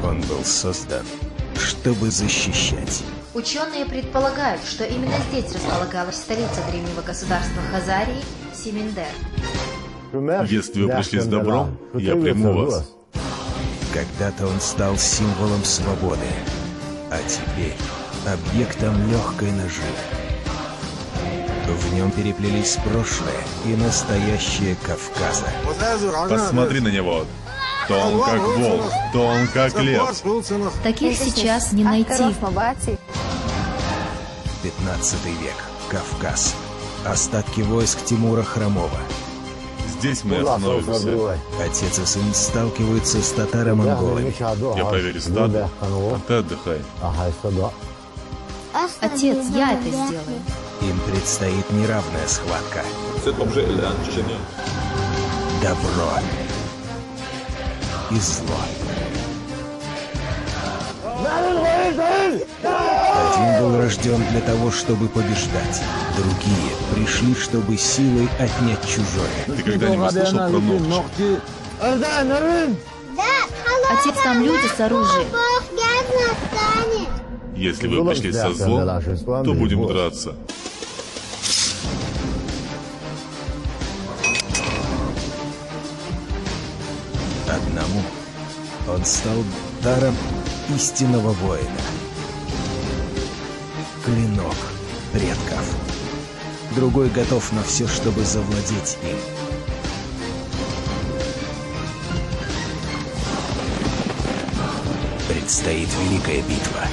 Он был создан, чтобы защищать. Ученые предполагают, что именно здесь располагалась столица древнего государства Хазарии – Семиндер. Если вы пришли с добром, я приму вас. Когда-то он стал символом свободы, а теперь объектом легкой наживы. В нем переплелись прошлое и настоящее Кавказа. Посмотри на него. То он как волк, то он как лев. Таких сейчас не найти. 15 век. Кавказ. Остатки войск Тимура Хромова. Здесь мы остановимся. Отец и сын сталкиваются с татаро-монголами. Я проверю стадо, а ты отдыхай. Отец, я это сделаю. Им предстоит неравная схватка. Добро и зло. Один был рожден для того, чтобы побеждать. Другие пришли, чтобы силой отнять чужое. Ты когда-нибудь слышал про Нохч? Отец, там люди с оружием. Если вы пришли со злом, то будем драться. Одному он стал даром истинного воина. Клинок предков. Другой готов на все, чтобы завладеть им. Предстоит великая битва.